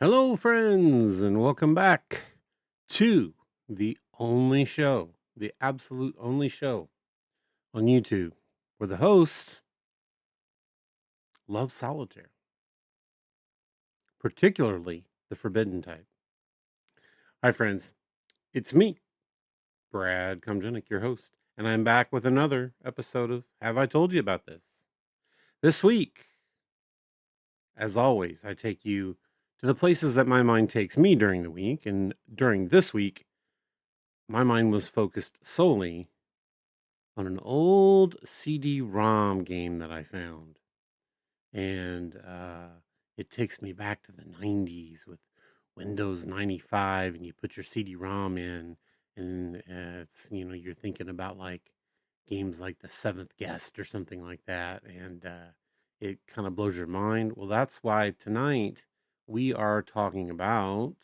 Hello, friends, and welcome back to the absolute only show on YouTube where the host loves solitaire, particularly the forbidden type. Hi, friends, it's me, Brad Komjenik, your host, and I'm back with another episode of Have I Told You About This? This week, as always, I take you to the places that my mind takes me during the week, and during this week, my mind was focused solely on an old CD Rom game that I found. And it takes me back to the 90s with Windows 95, and you put your CD Rom in, and you're thinking about like games like The Seventh Guest or something like that. And it kind of blows your mind. Well, that's why tonight we are talking about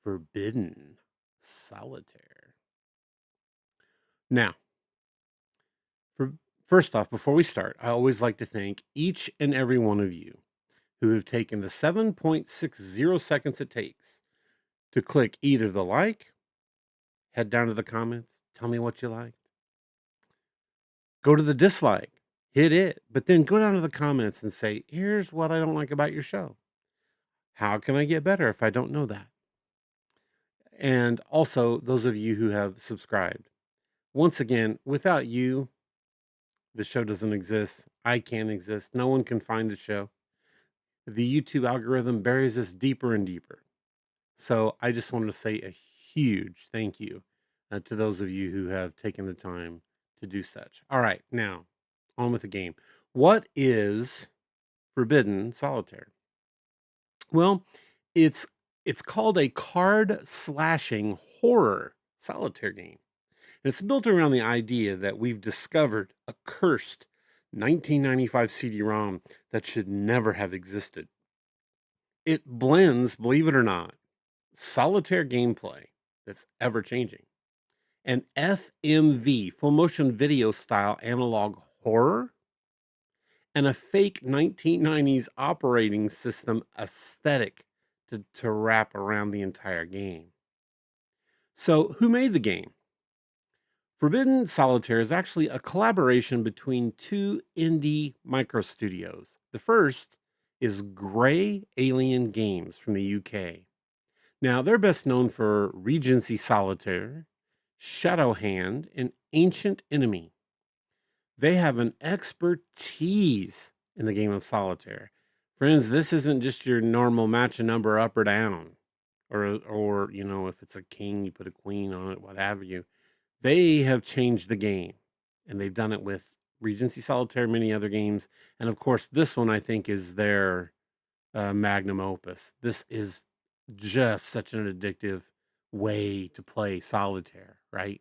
Forbidden Solitaire. Now, For first off, before we start, I always like to thank each and every one of you who have taken the 7.60 seconds it takes to click either the like, head down to the comments, tell me what you liked, go to the dislike, hit it, but then go down to the comments and say, here's what I don't like about your show. How can I get better if I don't know that? And also, those of you who have subscribed. Once again, without you, the show doesn't exist. I can't exist. No one can find the show. The YouTube algorithm buries us deeper and deeper. So I just wanted to say a huge thank you to those of you who have taken the time to do such. All right, now on with the game. What is Forbidden Solitaire? Well, it's it's called a card slashing horror solitaire game. And it's built around the idea that we've discovered a cursed 1995 CD-ROM that should never have existed. It blends, believe it or not, solitaire gameplay that's ever changing and FMV, full motion video style analog horror, and a fake 1990s operating system aesthetic to wrap around the entire game. So, who made the game? Forbidden Solitaire is actually a collaboration between two indie micro studios. The first is Grey Alien Games from the UK. Now, they're best known for Regency Solitaire, Shadow Hand, and Ancient Enemy. They have an expertise in the game of solitaire. Friends, this isn't just your normal match a number up or down, or if it's a king, you put a queen on it, what have you. They have changed the game, and they've done it with Regency Solitaire, many other games, and of course, this one I think is their magnum opus. This is just such an addictive way to play solitaire, right?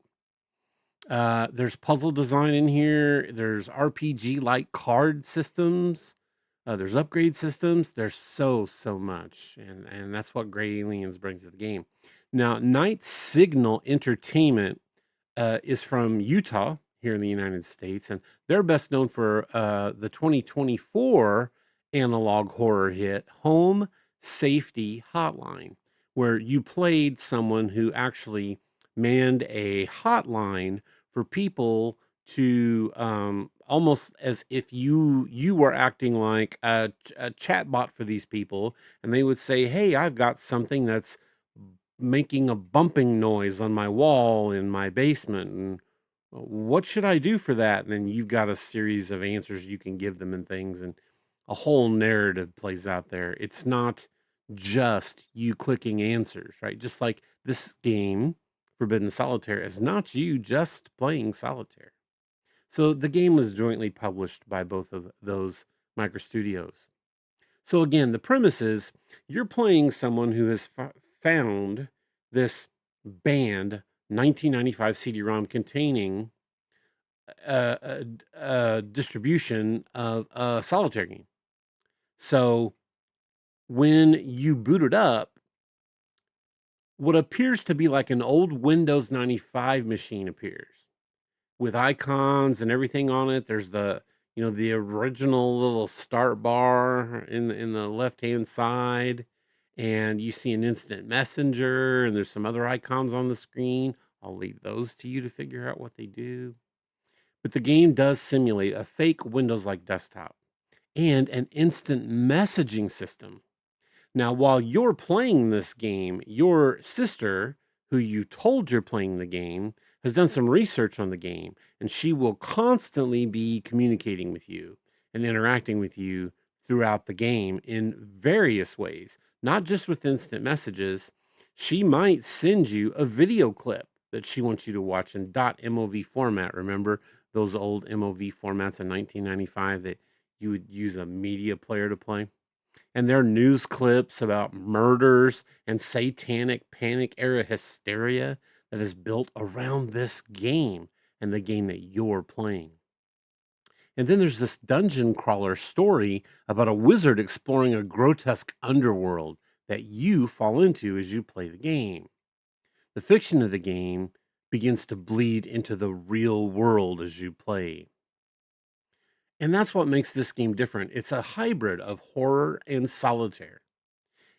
There's puzzle design in here. There's RPG like card systems. There's upgrade systems. There's so much, and that's what Gray Aliens brings to the game. Now, Night Signal Entertainment is from Utah here in the United States, and they're best known for the 2024 analog horror hit Home Safety Hotline, where you played someone who actually manned a hotline for people to almost as if you were acting like a chat bot for these people, and they would say, hey, I've got something that's making a bumping noise on my wall in my basement, and what should I do for that? And then you've got a series of answers you can give them and things, and a whole narrative plays out there. It's not just you clicking answers, right? Just like this game, Forbidden Solitaire, is not you just playing solitaire. So the game was jointly published by both of those micro studios. So again, the premise is you're playing someone who has found this banned 1995 CD-ROM containing a distribution of a solitaire game. So when you boot it up, what appears to be like an old Windows 95 machine appears with icons and everything on it. There's the original little start bar in the left-hand side, and you see an instant messenger, and there's some other icons on the screen. I'll leave those to you to figure out what they do. But the game does simulate a fake Windows-like desktop and an instant messaging system. Now, while you're playing this game, your sister, who you told you're playing the game, has done some research on the game, and she will constantly be communicating with you and interacting with you throughout the game in various ways, not just with instant messages. She might send you a video clip that she wants you to watch in .mov format. Remember those old MOV formats in 1995 that you would use a media player to play? And their news clips about murders and satanic panic era hysteria that is built around this game and the game that you're playing. And then there's this dungeon crawler story about a wizard exploring a grotesque underworld that you fall into as you play the game. The fiction of the game begins to bleed into the real world as you play. And that's what makes this game different. It's a hybrid of horror and solitaire.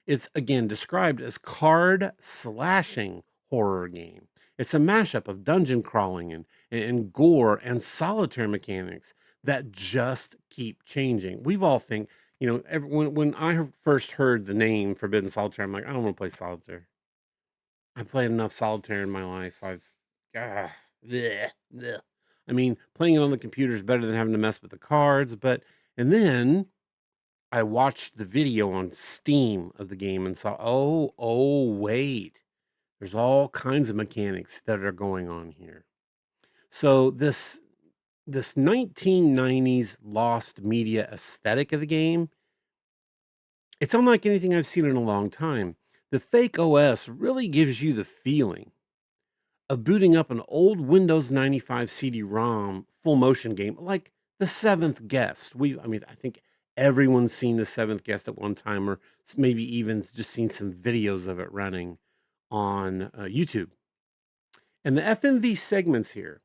It's again described as card slashing horror game. It's a mashup of dungeon crawling and gore and solitaire mechanics that just keep changing. We've all think, when I first heard the name Forbidden Solitaire, I'm like, I don't want to play solitaire. I played enough solitaire in my life. Ah, bleh, bleh. I mean, playing it on the computer is better than having to mess with the cards, and then I watched the video on Steam of the game and saw, oh, wait, there's all kinds of mechanics that are going on here. So this 1990s lost media aesthetic of the game, it's unlike anything I've seen in a long time. The fake OS really gives you the feeling of booting up an old Windows 95 CD Rom full motion game like The Seventh Guest. I think everyone's seen The Seventh Guest at one time, or maybe even just seen some videos of it running on YouTube. And the FMV segments here,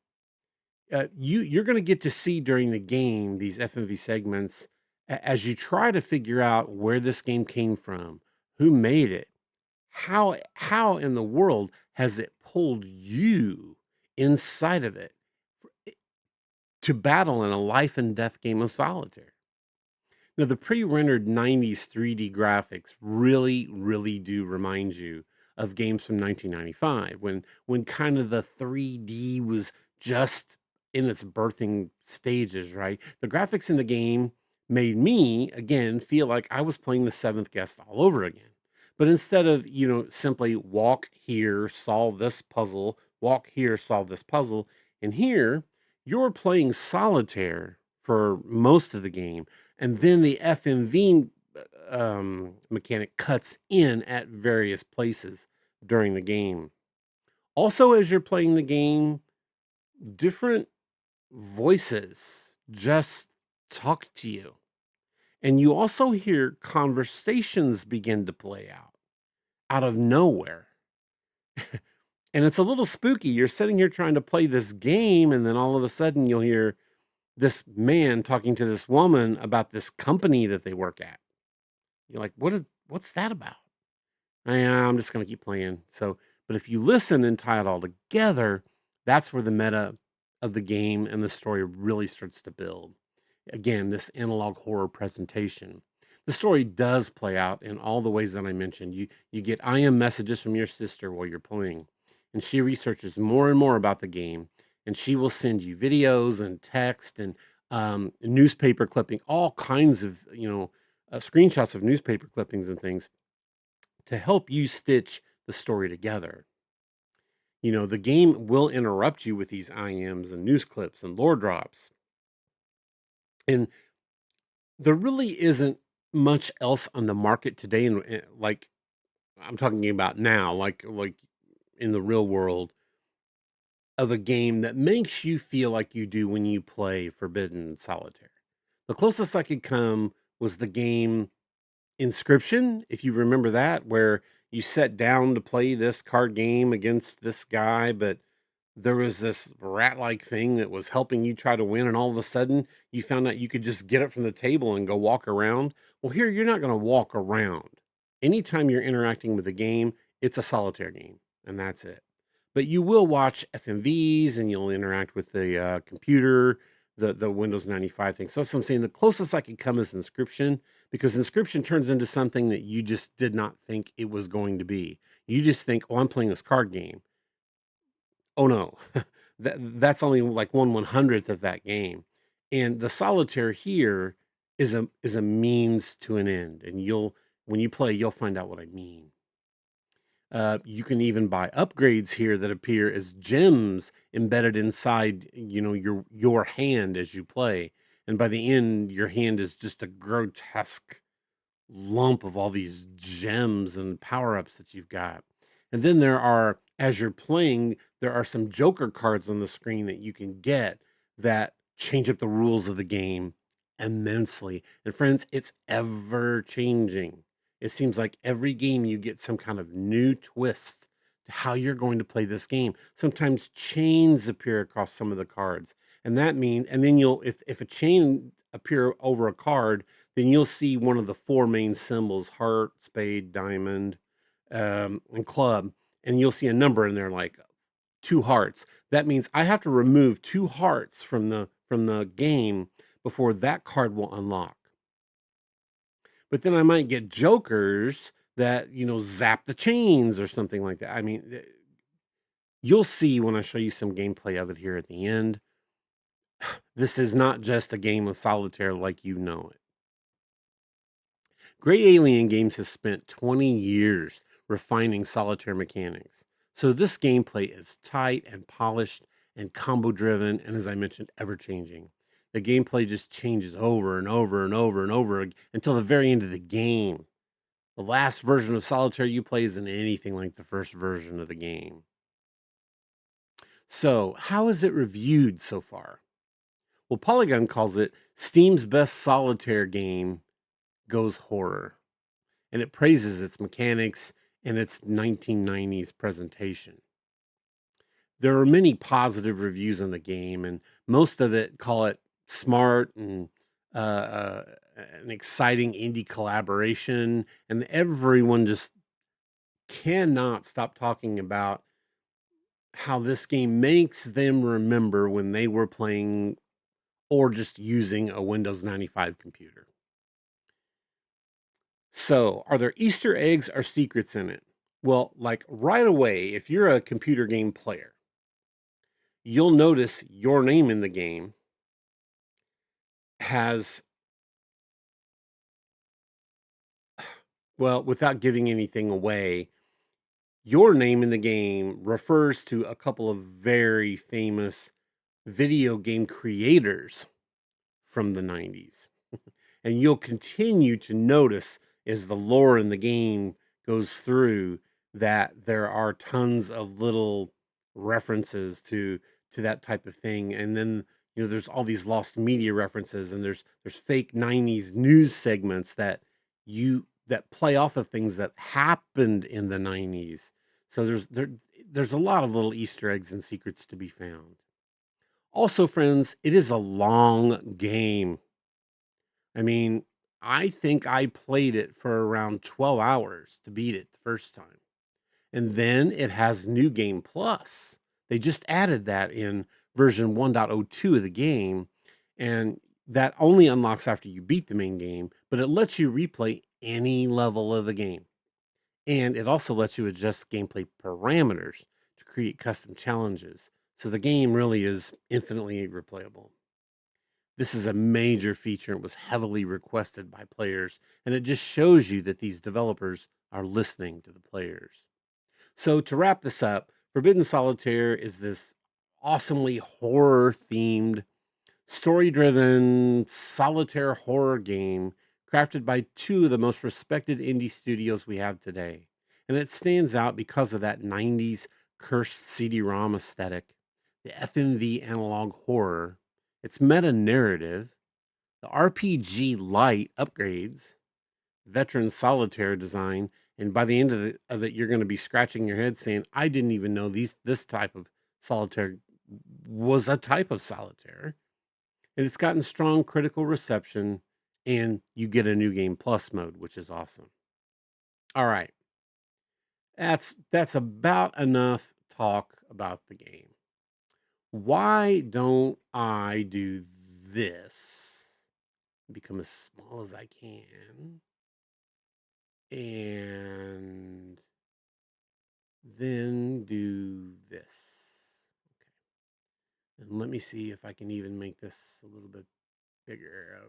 you're going to get to see during the game these FMV segments as you try to figure out where this game came from, who made it, how in the world has it pulled you inside of it to battle in a life and death game of solitaire? Now, the pre-rendered 90s 3D graphics really, really do remind you of games from 1995 when kind of the 3D was just in its birthing stages, right? The graphics in the game made me again feel like I was playing The Seventh Guest all over again. But instead of, simply walk here, solve this puzzle, walk here, solve this puzzle, and here you're playing solitaire for most of the game, and then the FMV mechanic cuts in at various places during the game. Also, as you're playing the game, different voices just talk to you. And you also hear conversations begin to play out of nowhere. And it's a little spooky. You're sitting here trying to play this game, and then all of a sudden you'll hear this man talking to this woman about this company that they work at. You're like, what's that about? I'm just gonna keep playing. So, but if you listen and tie it all together, that's where the meta of the game and the story really starts to build. Again, this analog horror presentation. The story does play out in all the ways that I mentioned. You get IM messages from your sister while you're playing, and she researches more and more about the game, and she will send you videos and text and newspaper clipping, all kinds of screenshots of newspaper clippings and things to help you stitch the story together. The game will interrupt you with these IMs and news clips and lore drops. And there really isn't much else on the market today, and like I'm talking about now, like in the real world, of a game that makes you feel like you do when you play Forbidden Solitaire. The closest I could come was the game Inscription, if you remember that, where you sat down to play this card game against this guy, but there was this rat-like thing that was helping you try to win, and all of a sudden, you found out you could just get it from the table and go walk around. Well, here, you're not gonna walk around. Anytime you're interacting with a game, it's a solitaire game, and that's it. But you will watch FMVs, and you'll interact with the, computer, the Windows 95 thing. So that's what I'm saying, the closest I could come is Inscription, because Inscription turns into something that you just did not think it was going to be. You just think, "Oh, I'm playing this card game." Oh, no. That's only like 1/100th of that game, and the solitaire here is a means to an end, and you'll when you play, you'll find out what I mean. You can even buy upgrades here that appear as gems embedded inside, your hand as you play, and by the end, your hand is just a grotesque lump of all these gems and power-ups that you've got. And then as you're playing, there are some joker cards on the screen that you can get that change up the rules of the game immensely. And friends, it's ever changing. It seems like every game you get some kind of new twist to how you're going to play this game. Sometimes chains appear across some of the cards. And then if a chain appear over a card, then you'll see one of the four main symbols: heart, spade, diamond, and club. And you'll see a number in there like two hearts. That means I have to remove two hearts from the game before that card will unlock. But then I might get jokers that, zap the chains or something like that. I mean, you'll see when I show you some gameplay of it here at the end. This is not just a game of solitaire like you know it. Gray Alien Games has spent 20 years refining solitaire mechanics. So this gameplay is tight and polished and combo driven, and as I mentioned, ever changing. The gameplay just changes over and over and over and over until the very end of the game. The last version of solitaire you play isn't anything like the first version of the game. So, how is it reviewed so far? Well, Polygon calls it Steam's best solitaire game goes horror, and it praises its mechanics and its 1990s presentation. There are many positive reviews on the game, and most of it call it smart and an exciting indie collaboration. And everyone just cannot stop talking about how this game makes them remember when they were playing or just using a Windows 95 computer. So, are there Easter eggs or secrets in it? Well, like right away, if you're a computer game player, you'll notice your name in the game has, well, without giving anything away, your name in the game refers to a couple of very famous video game creators from the 90s. And you'll continue to notice as the lore in the game goes through that there are tons of little references to that type of thing. And then there's all these lost media references, and there's fake 90s news segments that play off of things that happened in the 90s. So there's a lot of little Easter eggs and secrets to be found. Also, friends, it is a long game. I mean, I think I played it for around 12 hours to beat it the first time. And then it has New Game Plus. They just added that in version 1.02 of the game. And that only unlocks after you beat the main game, but it lets you replay any level of the game. And it also lets you adjust gameplay parameters to create custom challenges. So the game really is infinitely replayable. This is a major feature and was heavily requested by players, and it just shows you that these developers are listening to the players. So to wrap this up, Forbidden Solitaire is this awesomely horror-themed, story-driven, solitaire horror game crafted by two of the most respected indie studios we have today. And it stands out because of that 90s cursed CD Rom aesthetic, the FMV analog horror, its meta narrative, the RPG light upgrades, veteran solitaire design, and by the end of it, you're going to be scratching your head saying, "I didn't even know this type of Solitaire was a type of solitaire, and it's gotten strong critical reception, and you get a new game plus mode, which is awesome. All right. That's about enough talk about the game. Why don't I do this? Become as small as I can. And then do this. Okay. And let me see if I can even make this a little bit bigger.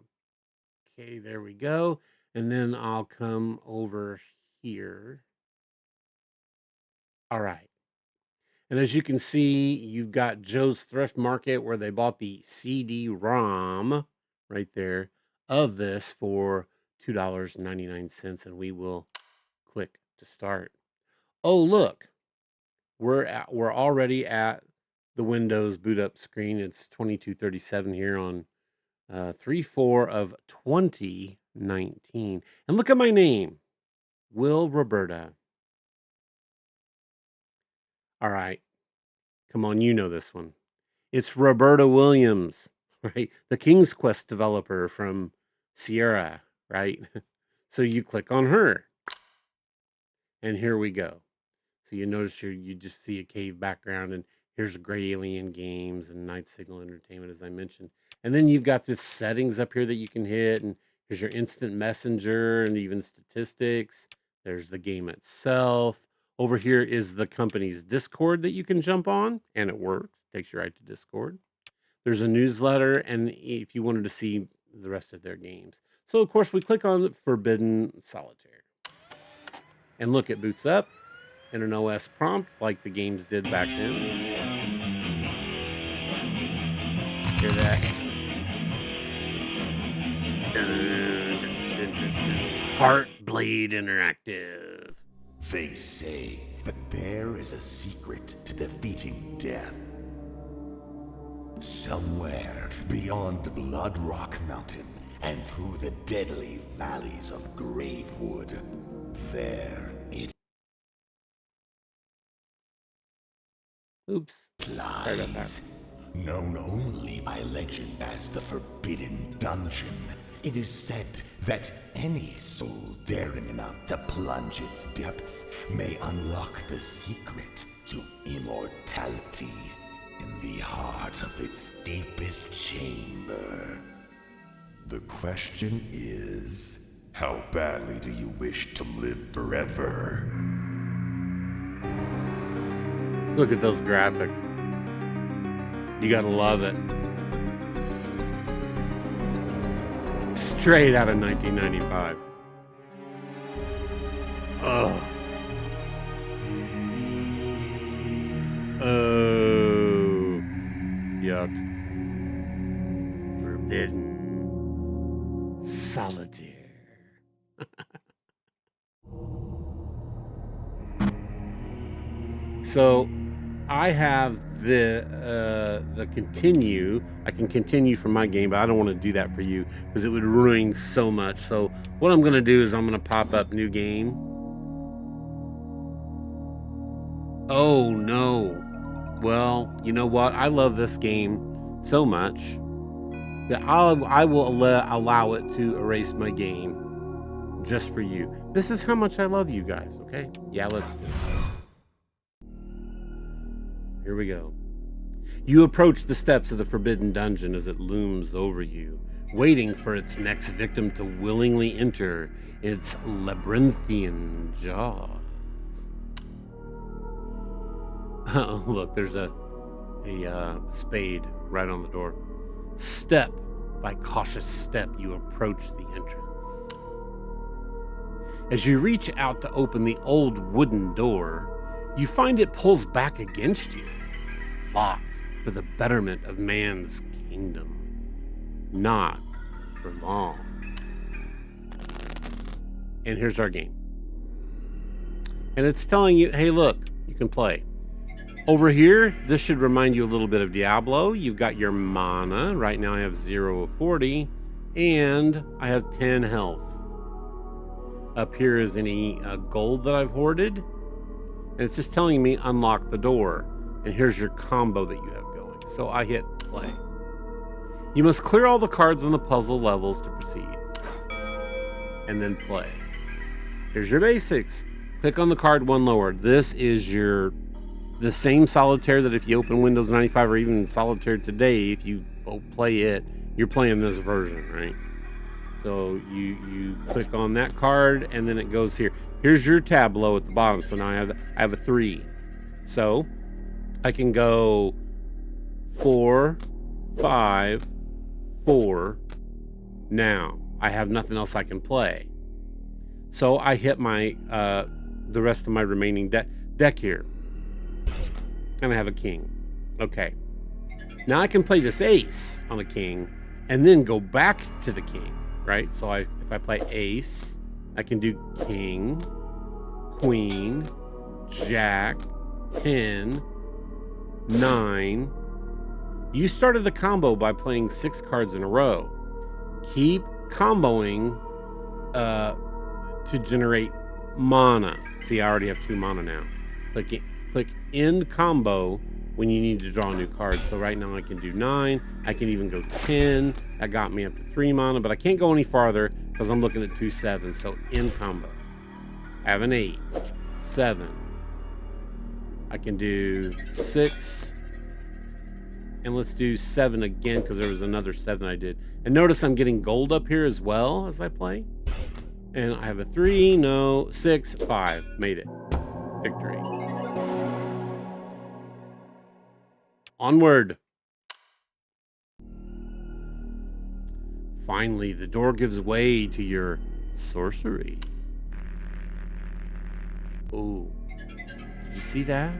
Okay, there we go. And then I'll come over here. All right. And as you can see, you've got Joe's Thrift Market where they bought the CD Rom right there of this for $2.99. And we will click to start. Oh, look, we're already at the Windows boot up screen. It's 2237 here on 3/4 of 2019. And look at my name, Will Roberta. All right, come on, you know this one. It's Roberta Williams, right? The King's Quest developer from Sierra, right? So you click on her, and here we go. So you notice you just see a cave background, and here's Gray Alien Games and Night Signal Entertainment, as I mentioned. And then you've got this settings up here that you can hit, and here's your instant messenger and even statistics. There's the game itself. Over here is the company's Discord that you can jump on, and it works. Takes you right to Discord. There's a newsletter, and if you wanted to see the rest of their games. So, of course, we click on Forbidden Solitaire. And look, it boots up in an OS prompt like the games did back then. Hear that? Heartblade Interactive. They say that there is a secret to defeating death. Somewhere beyond Blood Rock Mountain and through the deadly valleys of Gravewood, there it Oops. Sorry about that. lies. Known only by legend as the Forbidden Dungeon, it is said that any soul daring enough to plunge its depths may unlock the secret to immortality in the heart of its deepest chamber. The question is, how badly do you wish to live forever? Look at those graphics. You gotta love it. Straight out of 1995. Ugh. Oh. Yuck. Forbidden Solitaire. So I have the continue. I can continue from my game, but I don't want to do that for you because it would ruin so much. So what I'm going to do is I'm going to pop up new game. Oh no. Well, you know what? I love this game so much that I will allow it to erase my game just for you. This is how much I love you guys, okay? Yeah, let's do it. Here we go. You approach the steps of the Forbidden Dungeon as it looms over you, waiting for its next victim to willingly enter its labyrinthian jaws. Oh, look, there's a spade right on the door. Step by cautious step, you approach the entrance. As you reach out to open the old wooden door, you find it pulls back against you, locked for the betterment of man's kingdom. Not for long. And here's our game. And it's telling you, hey, look, you can play. Over here, this should remind you a little bit of Diablo. You've got your mana. Right now I have 0 of 40, and I have 10 health. Up here is any gold that I've hoarded. And it's just telling me unlock the door. and here's your combo that you have going. So I hit play. You must clear all the cards on the puzzle levels to proceed, and then play. Here's your basics. Click on the card one lower. This is the same solitaire that if you open Windows 95 or even solitaire today, if you play it, you're playing this version, right? So you click on that card and then it goes here. Here's your tableau at the bottom. So now I have a 3. So I can go 4, 5, 4. Now I have nothing else I can play. So I hit my the rest of my remaining deck here. And I have a king. Okay. Now I can play this ace on a king and then go back to the king, right? So if I play ace, I can do king, queen, jack, 10, 9. You started the combo by playing 6 cards in a row. Keep comboing to generate mana. See, I already have 2 mana now. Click end combo when you need to draw a new card. So right now I can do 9. I can even go 10. That got me up to 3 mana, but I can't go any farther because I'm looking at 2 7s. So end combo. I have an 8, 7. I can do 6. And let's do 7 again because there was another 7 I did. And notice I'm getting gold up here as well as I play. And I have a 3, no, 6, 5. Made it. Victory. Onward. Finally, the door gives way to your sorcery. Oh, did you see that?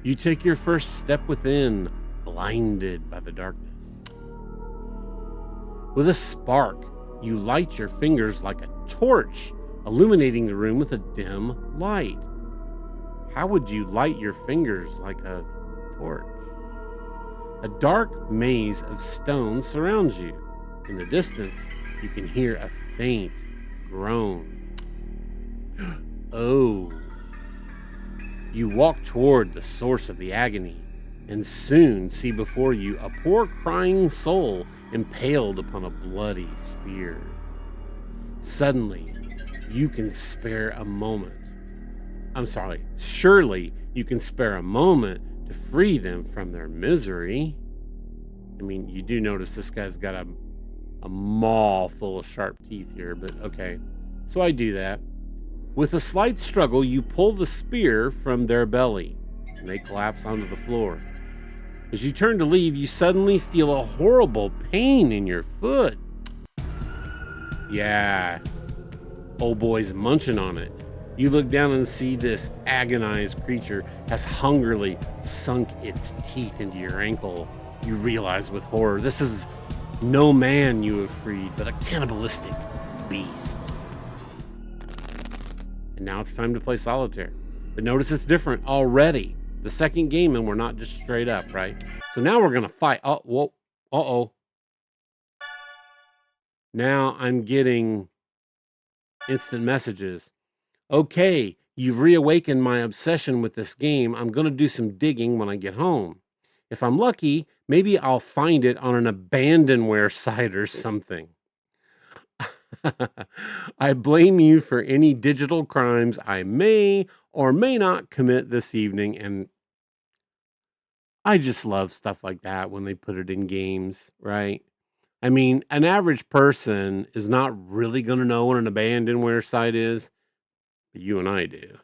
You take your first step within, blinded by the darkness. With a spark, you light your fingers like a torch, illuminating the room with a dim light. How would you light your fingers like a torch? A dark maze of stones surrounds you. In the distance, you can hear a faint groan. Oh. You walk toward the source of the agony, and soon see before you a poor crying soul impaled upon a bloody spear. Suddenly, you can spare a moment. Surely you can spare a moment to free them from their misery. I mean, you do notice this guy's got a maw full of sharp teeth here, but okay. So I do that. With a slight struggle, you pull the spear from their belly, and they collapse onto the floor. As you turn to leave, you suddenly feel a horrible pain in your foot. Yeah, old boy's munching on it. You look down and see this agonized creature has hungrily sunk its teeth into your ankle. You realize with horror, this is no man you have freed, but a cannibalistic beast. And now it's time to play solitaire. But notice it's different already. The second game, and we're not just straight up, right? So now we're going to fight. Oh, whoa. Uh-oh. Now I'm getting instant messages. Okay, you've reawakened my obsession with this game. I'm going to do some digging when I get home. If I'm lucky, maybe I'll find it on an abandonware site or something. I blame you for any digital crimes I may or may not commit this evening, and I just love stuff like that when they put it in games, right? I mean, an average person is not really going to know what an abandonware site is, but you and I do.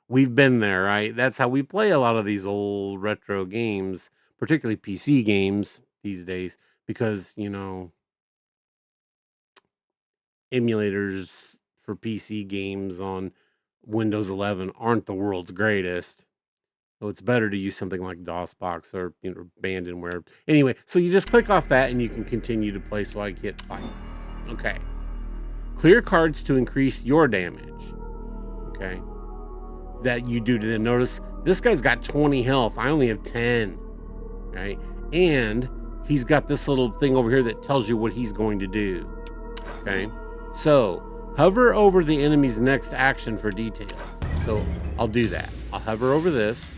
We've been there, right? That's how we play a lot of these old retro games, particularly PC games these days, because, emulators for PC games on Windows 11 aren't the world's greatest. So it's better to use something like DOSBox or abandonware. Anyway, so you just click off that and you can continue to play. So I hit fight. Okay. Clear cards to increase your damage. Okay. That you do to them. Notice this guy's got 20 health. I only have 10. Right. And he's got this little thing over here that tells you what he's going to do. Okay. So hover over the enemy's next action for details. So I'll do that. I'll hover over this.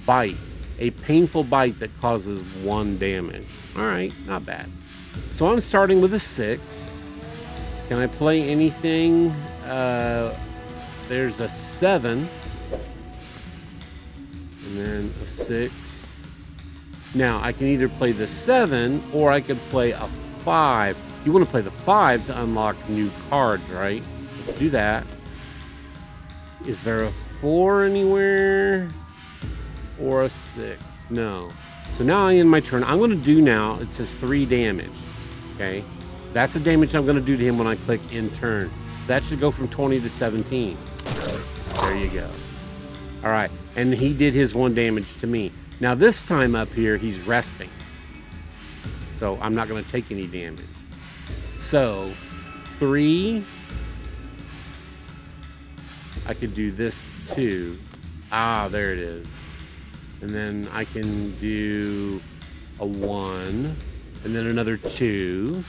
bite. A painful bite that causes 1 damage. All right, not bad. So I'm starting with a 6. Can I play anything? There's a 7. And then a 6. Now, I can either play the 7 or I could play a 5. You want to play the 5 to unlock new cards, right? Let's do that. Is there a 4 anywhere? Or a 6? No. So now I end my turn. I'm going to do now, it says 3 damage. Okay? That's the damage I'm going to do to him when I click in turn. That should go from 20 to 17. There you go. All right. And he did his 1 damage to me. Now this time up here, he's resting. So I'm not going to take any damage. So 3. I could do this too. Ah, there it is. And then I can do a 1 and then another 2.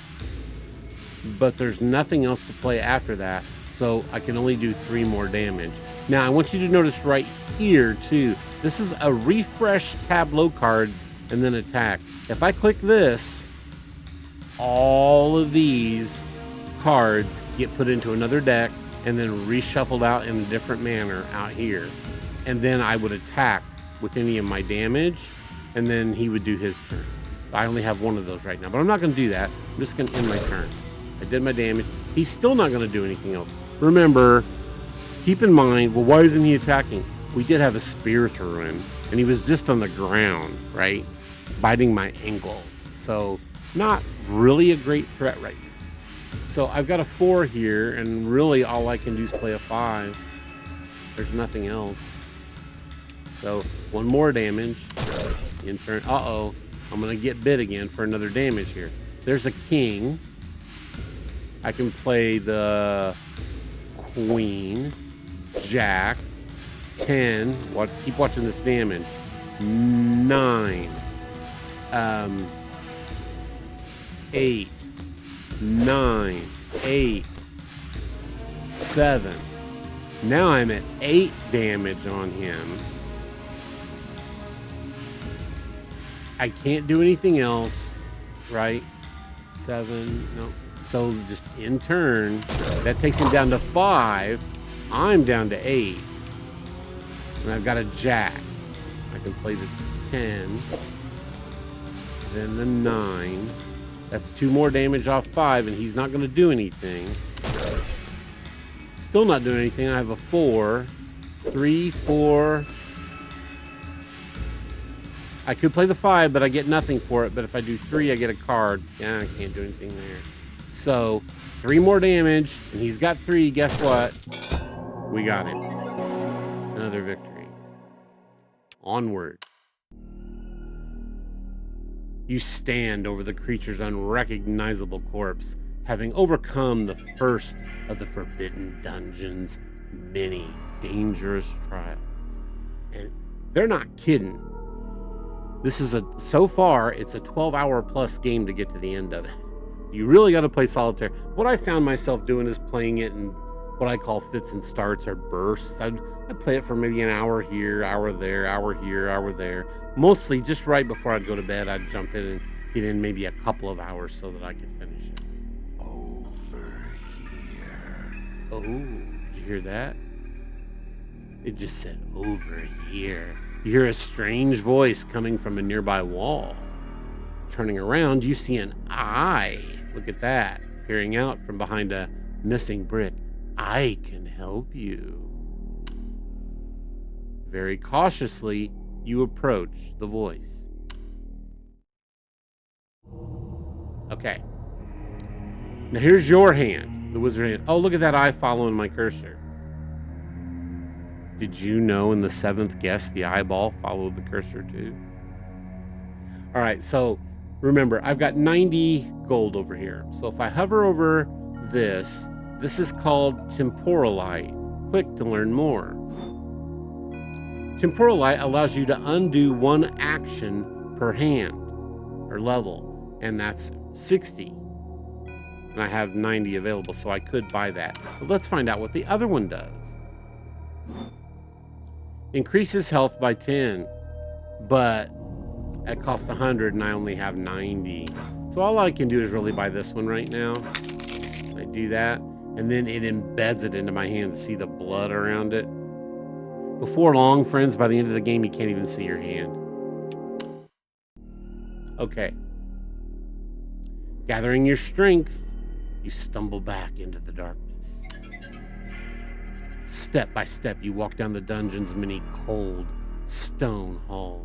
But there's nothing else to play after that. So I can only do 3 more damage. Now I want you to notice right here too. This is a refresh tableau cards and then attack. If I click this, all of these cards get put into another deck and then reshuffled out in a different manner out here. And then I would attack with any of my damage, and then he would do his turn. I only have 1 of those right now, but I'm not going to do that. I'm just going to end my turn. I did my damage. He's still not going to do anything else. Remember, keep in mind, well, why isn't he attacking? We did have a spear through him, and he was just on the ground, right? Biting my ankles. So not really a great threat right now. So I've got a 4 here, and really all I can do is play a 5. There's nothing else. So 1 more damage. In turn. Uh-oh. I'm going to get bit again for another damage here. There's a king. I can play the queen, jack, 10. Keep watching this damage. 9. 8. 9. 8. 7. Now I'm at 8 damage on him. I can't do anything else, right? 7, no. So just in turn, that takes him down to 5. I'm down to 8. And I've got a jack. I can play the 10. Then the 9. That's 2 more damage off 5, and he's not going to do anything. Still not doing anything. I have a 4. 3, 4. I could play the 5, but I get nothing for it. But if I do 3, I get a card. Yeah, I can't do anything there. So 3 more damage, and he's got 3. Guess what? We got him. Another victory. Onward. You stand over the creature's unrecognizable corpse, having overcome the first of the Forbidden Dungeon's many dangerous trials. And they're not kidding. This is so far, it's a 12-hour plus game to get to the end of it. You really got to play solitaire. What I found myself doing is playing it in what I call fits and starts or bursts. I'd play it for maybe an hour here, hour there, hour here, hour there. Mostly just right before I'd go to bed, I'd jump in and get in maybe a couple of hours so that I could finish it. Over here. Oh, did you hear that? It just said, over here. You hear a strange voice coming from a nearby wall. Turning around, you see an eye. Look at that, peering out from behind a missing brick. I can help you. Very cautiously, you approach the voice. Okay. Now here's your hand, the wizard hand. Oh, look at that eye following my cursor. Did you know in the 7th guess the eyeball followed the cursor too? All right, so remember, I've got 90 gold over here. So if I hover over this is called Temporal Light. Click to learn more. Temporal Light allows you to undo 1 action per hand or level, and that's 60. And I have 90 available, so I could buy that. But let's find out what the other one does. Increases health by 10. but it costs 100 and I only have 90. So all I can do is really buy this one right now. I do that, and then it embeds it into my hand to see the blood around it. Before long, friends, by the end of the game, you can't even see your hand. Okay. Gathering your strength, you stumble back into the darkness. Step by step, you walk down the dungeon's many cold stone halls.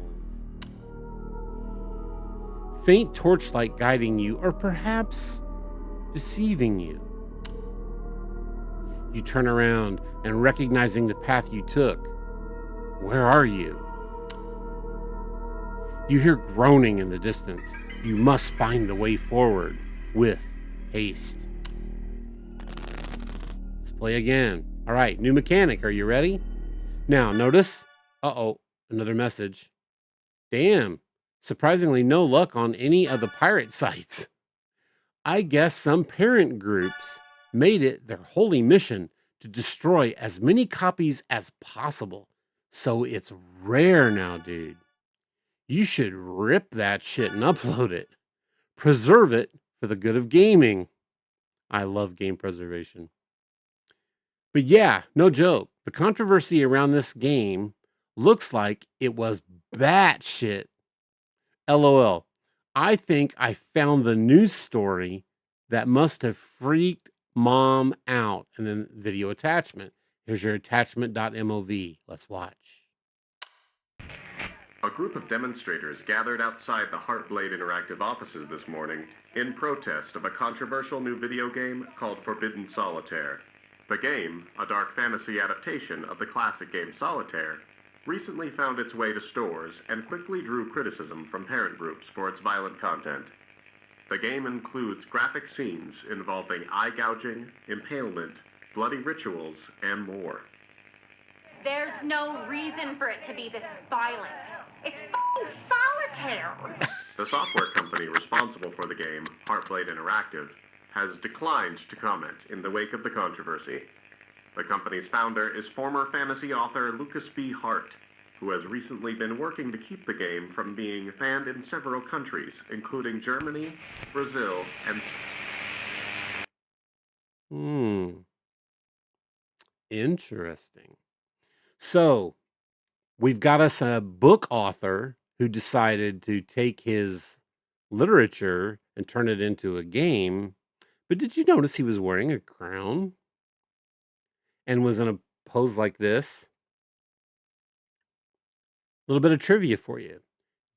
Faint torchlight guiding you, or perhaps deceiving you. You turn around and recognizing the path you took. Where are you? You hear groaning in the distance. You must find the way forward with haste. Let's play again. All right, new mechanic. Are you ready? Now, notice. Uh-oh, another message. Damn, surprisingly no luck on any of the pirate sites. I guess some parent groups made it their holy mission to destroy as many copies as possible. So it's rare now, dude. You should rip that shit and upload it. Preserve it for the good of gaming. I love game preservation. But yeah, no joke. The controversy around this game looks like it was batshit. LOL. I think I found the news story that must have freaked mom out. And then video attachment. Here's your attachment.mov. Let's watch. A group of demonstrators gathered outside the Heartblade Interactive offices this morning in protest of a controversial new video game called Forbidden Solitaire. The game, a dark fantasy adaptation of the classic game Solitaire, recently found its way to stores and quickly drew criticism from parent groups for its violent content. The game includes graphic scenes involving eye gouging, impalement, bloody rituals, and more. There's no reason for it to be this violent. It's fucking Solitaire! The software company responsible for the game, Heartblade Interactive, has declined to comment in the wake of the controversy. The company's founder is former fantasy author Lucas B. Hart, who has recently been working to keep the game from being banned in several countries, including Germany, Brazil, and... Interesting. So, we've got us a book author who decided to take his literature and turn it into a game. But did you notice he was wearing a crown and was in a pose like this? A little bit of trivia for you.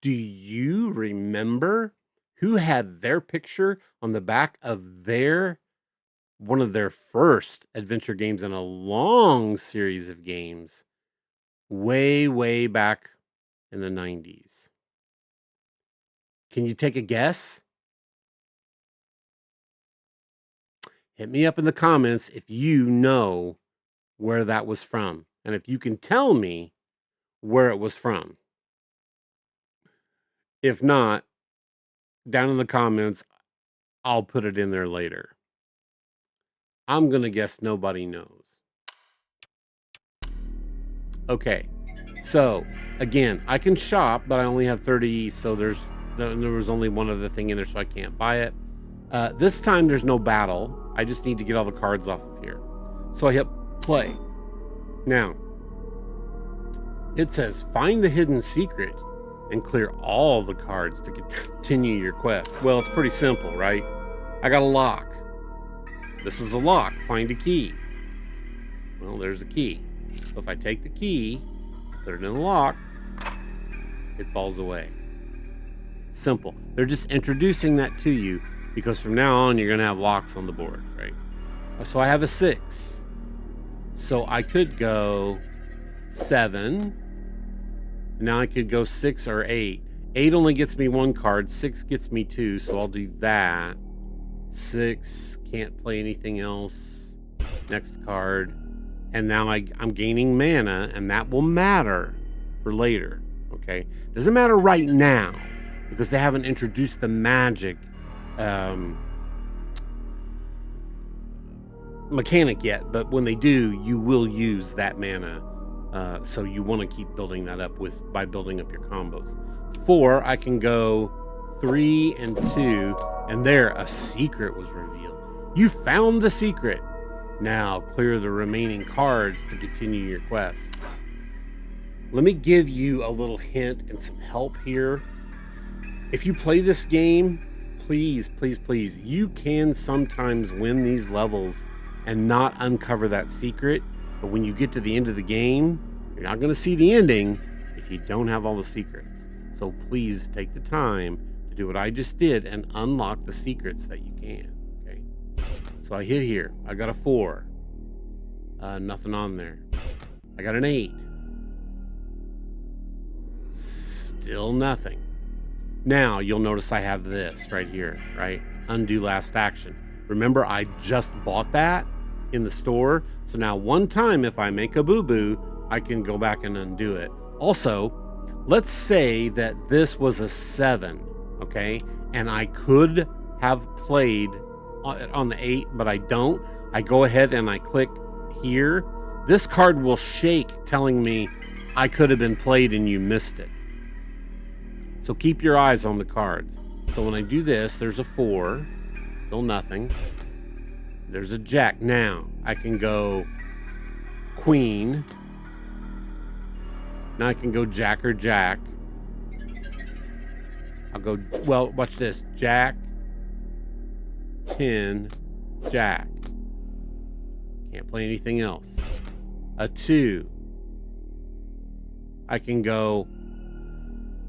Do you remember who had their picture on the back of one of their first adventure games in a long series of games way, way back in the 90s? Can you take a guess? Hit me up in the comments if you know where that was from, and if you can tell me where it was from. If not, down in the comments, I'll put it in there later. I'm going to guess nobody knows. Okay, so again, I can shop, but I only have 30, so there was only one other thing in there, so I can't buy it. This time there's no battle. I just need to get all the cards off of here. So I hit play. Now, it says find the hidden secret and clear all the cards to continue your quest. Well, it's pretty simple, right? I got a lock. This is a lock. Find a key. Well, there's a key. So if I take the key, put it in the lock, it falls away. Simple. They're just introducing that to you because from now on, you're going to have locks on the board, right? So I have a 6. So I could go 7. Now I could go 6 or 8. 8 only gets me 1 card. 6 gets me 2, so I'll do that. 6, can't play anything else. Next card. And now I'm gaining mana, and that will matter for later, okay? Doesn't matter right now, because they haven't introduced the magic mechanic yet, but when they do, you will use that mana So you want to keep building that up by building up your combos. 4, I can go 3 and 2, and there a secret was revealed. You found the secret. Now clear the remaining cards to continue your quest. Let me give you a little hint and some help here. If you play this game, please, please, please, you can sometimes win these levels and not uncover that secret. But when you get to the end of the game, you're not going to see the ending if you don't have all the secrets. So please take the time to do what I just did and unlock the secrets that you can. Okay. So I hit here. I got a 4. Nothing on there. I got an 8. Still nothing. Now you'll notice I have this right here, right? Undo last action. Remember, I just bought that in the store. So now one time if I make a boo-boo, I can go back and undo it. Also, let's say that this was a 7, okay? And I could have played on the 8, but I don't. I go ahead and I click here. This card will shake telling me I could have been played and you missed it. So keep your eyes on the cards. So when I do this, there's a 4, still nothing. There's a Jack. Now I can go Queen. Now I can go Jack or Jack. I'll go, well, watch this. Jack, 10, Jack. Can't play anything else. A 2. I can go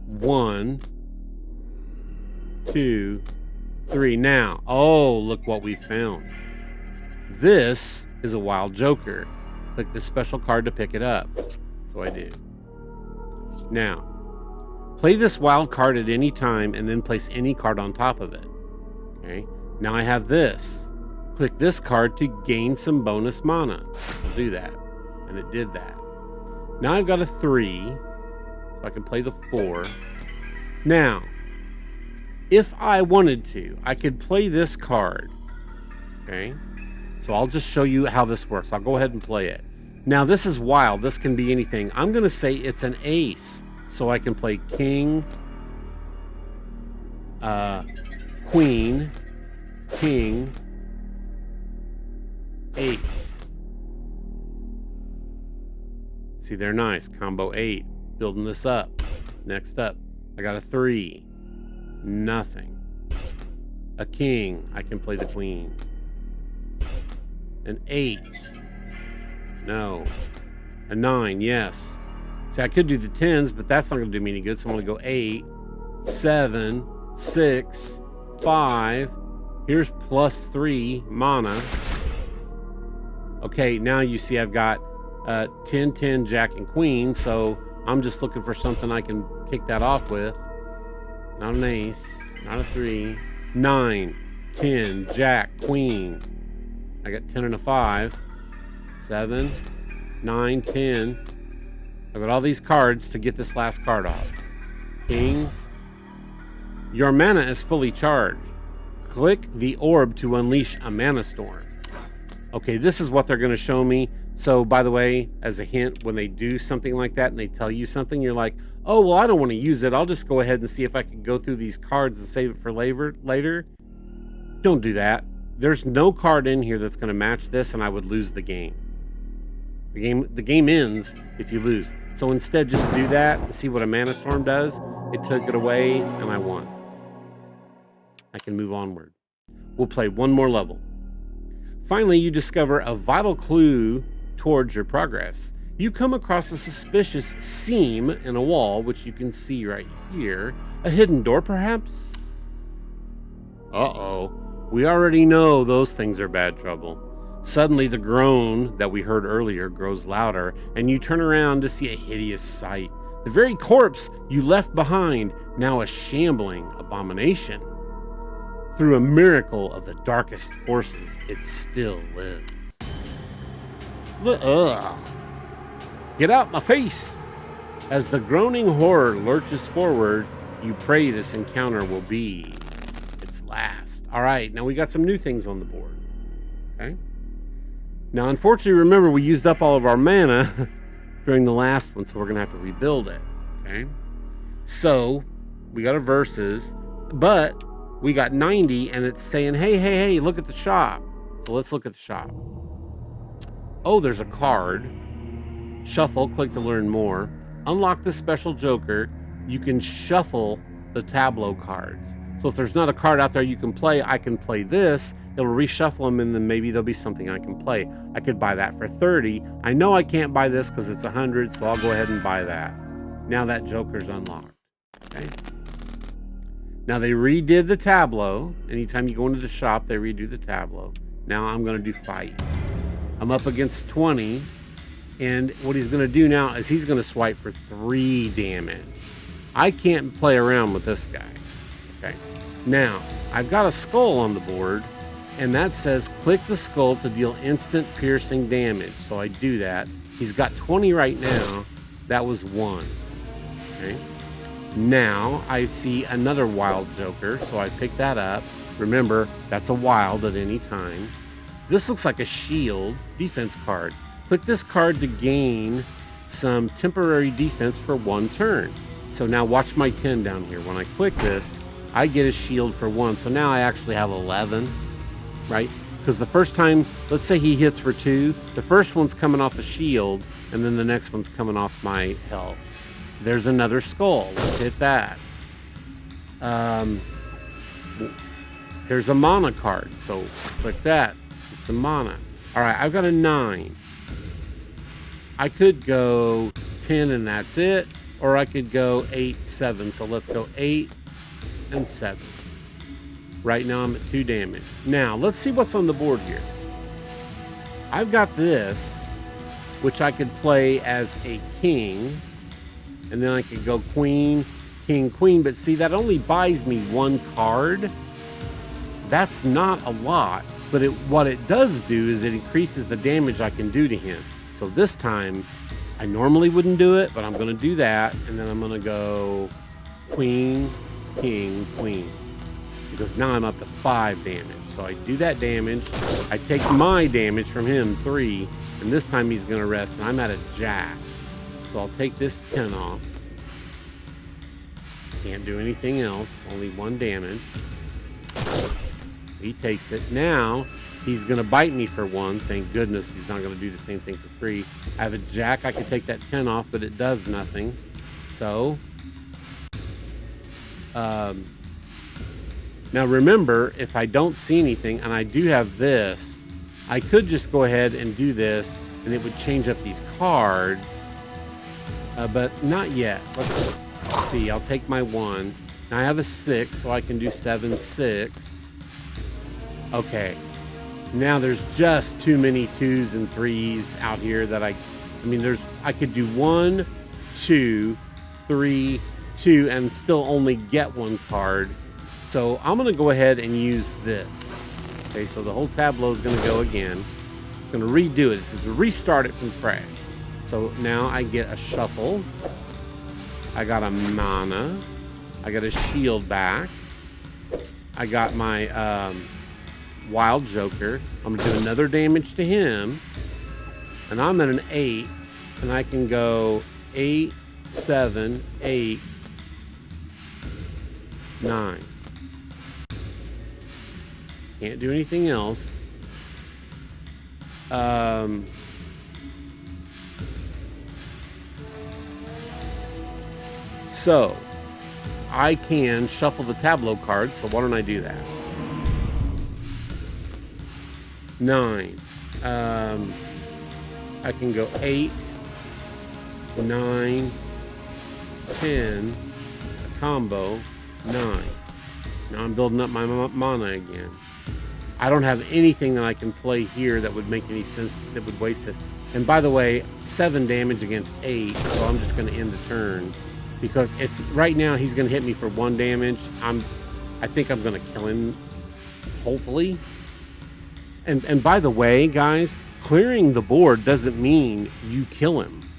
1, 2, 3. Now, oh, look what we found. This is a wild joker. Click the special card to pick it up. So I do. Now, play this wild card at any time and then place any card on top of it. Okay. Now I have this. Click this card to gain some bonus mana. I'll do that. And it did that. Now I've got a 3. So I can play the 4. Now, if I wanted to, I could play this card. Okay. So I'll just show you how this works. I'll go ahead and play it. Now this is wild. This can be anything. I'm going to say it's an ace. So I can play king, queen, king, ace. See, they're nice. Combo 8. Building this up. Next up, I got a 3. Nothing. A king. I can play the queen. An 8. No. A 9. Yes. See, I could do the 10s, but that's not going to do me any good. So I'm going to go 8, 7, 6, 5. Here's plus 3 mana. Okay, now you see I've got 10, 10, Jack, and Queen. So I'm just looking for something I can kick that off with. Not an ace. Not a 3. 9, 10, Jack, Queen. I got 10 and a 5. 7, 9, 10. I've got all these cards to get this last card off. King. Your mana is fully charged. Click the orb to unleash a mana storm. Okay, this is what they're going to show me. So, by the way, as a hint, when they do something like that and they tell you something, you're like, oh, well, I don't want to use it. I'll just go ahead and see if I can go through these cards and save it for later. Don't do that. There's no card in here that's going to match this, and I would lose the game. The game ends if you lose. So instead, just do that and see what a mana storm does. It took it away, and I won. I can move onward. We'll play one more level. Finally, you discover a vital clue towards your progress. You come across a suspicious seam in a wall, which you can see right here. A hidden door, perhaps? Uh-oh. We already know those things are bad trouble. Suddenly, the groan that we heard earlier grows louder, and you turn around to see a hideous sight. The very corpse you left behind, now a shambling abomination. Through a miracle of the darkest forces, it still lives. Ugh. Get out my face! As the groaning horror lurches forward, you pray this encounter will be its last. All right, now we got some new things on the board. Okay. Now, unfortunately, remember, we used up all of our mana during the last one, so we're gonna have to rebuild it. Okay, so we got a versus, but we got 90, and it's saying, hey, look at the shop. So let's look at the shop. Oh, there's a card. Shuffle, click to learn more. Unlock this special joker. You can shuffle the tableau cards. So if there's not a card out there you can play, I can play this. It'll reshuffle them, and then maybe there'll be something I can play. I could buy that for 30. I know I can't buy this because it's 100, so I'll go ahead and buy that. Now that joker's unlocked. Okay. Now they redid the tableau. Anytime you go into the shop, they redo the tableau. Now I'm going to do fight. I'm up against 20. And what he's going to do now is he's going to swipe for 3 damage. I can't play around with this guy. Okay. Now, I've got a skull on the board, and that says click the skull to deal instant piercing damage. So I do that. He's got 20 right now. That was 1. Okay. Now I see another wild joker, so I pick that up. Remember, that's a wild at any time. This looks like a shield defense card. Click this card to gain some temporary defense for 1 turn. So now watch my 10 down here. When I click this, I get a shield for 1. So now I actually have 11, right? Because the first time, let's say he hits for 2, the first one's coming off the shield, and then the next one's coming off my health. There's another skull. Let's hit that. There's a mana card. So click that. It's a mana. All right, I've got a 9. I could go 10 and that's it, or I could go 8, 7. So let's go 8 and 7. Right now I'm at 2 damage. Now let's see what's on the board here. I've got this, which I could play as a king, and then I could go queen, king, queen. But see, that only buys me 1 card. That's not a lot, but what it does do is it increases the damage I can do to him. So this time, I normally wouldn't do it, but I'm going to do that. And then I'm going to go queen, king, queen. Because now I'm up to 5 damage. So I do that damage. I take my damage from him, 3. And this time he's going to rest. And I'm at a jack. So I'll take this 10 off. Can't do anything else. Only 1 damage. He takes it. Now, he's going to bite me for 1. Thank goodness he's not going to do the same thing for 3. I have a jack. I could take that 10 off, but it does nothing. So, now remember, if I don't see anything, and I do have this, I could just go ahead and do this, and it would change up these cards. But not yet. Let's see. I'll take my 1. Now I have a 6, so I can do 7, 6. Okay. Now there's just too many 2s and 3s out here that I could do 1, 2, 3, 2, and still only get 1 card. So I'm going to go ahead and use this. Okay, so the whole tableau is going to go again. I'm going to redo it. It says restart it from fresh. So now I get a shuffle. I got a mana. I got a shield back. I got my wild joker. I'm going to do another damage to him. And I'm at an 8. And I can go 8, 7, 8, 9. Can't do anything else. So I can shuffle the tableau cards. So why don't I do that? 9. I can go 8, 9, 10, a combo, 9. Now I'm building up my mana again. I don't have anything that I can play here that would make any sense, that would waste this. And by the way, 7 damage against 8, so I'm just going to end the turn. Because if right now he's going to hit me for 1 damage, I think I'm going to kill him, hopefully. And by the way, guys, clearing the board doesn't mean you kill him,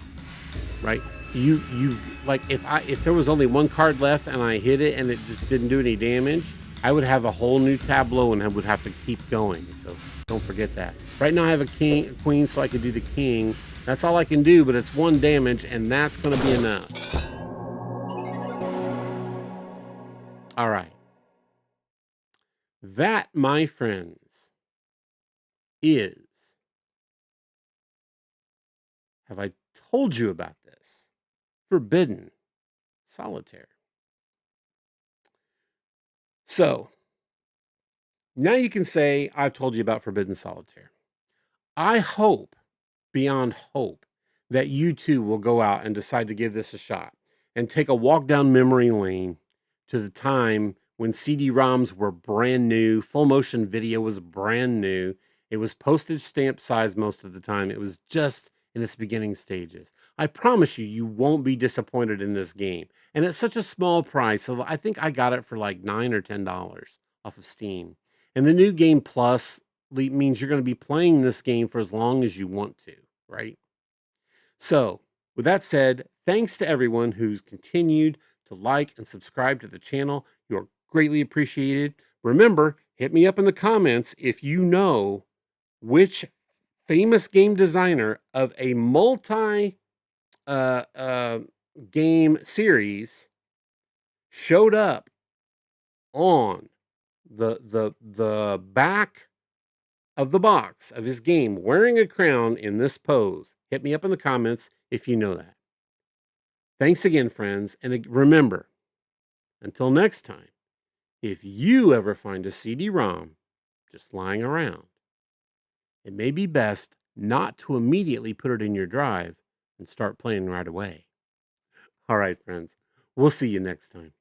right? You like if there was only 1 card left and I hit it and it just didn't do any damage, I would have a whole new tableau and I would have to keep going. So don't forget that. Right now I have a king, a queen, so I could do the king. That's all I can do, but it's 1 damage, and that's gonna be enough. All right. That, my friends, is, have I told you about this? Forbidden Solitaire. So, now you can say, I've told you about Forbidden Solitaire. I hope, beyond hope, that you too will go out and decide to give this a shot and take a walk down memory lane to the time when CD ROMs were brand new, full motion video was brand new. It was postage stamp size most of the time. It was just in its beginning stages. I promise you, you won't be disappointed in this game. And it's such a small price. So I think I got it for like $9 or $10 off of Steam. And the new game plus means you're going to be playing this game for as long as you want to, right? So, with that said, thanks to everyone who's continued to like and subscribe to the channel. You're greatly appreciated. Remember, hit me up in the comments if you know which famous game designer of a multi uh, uh, game series showed up on the back of the box of his game wearing a crown in this pose. Hit me up in the comments if you know that. Thanks again, friends. And remember, until next time, if you ever find a CD ROM just lying around, it may be best not to immediately put it in your drive and start playing right away. All right, friends. We'll see you next time.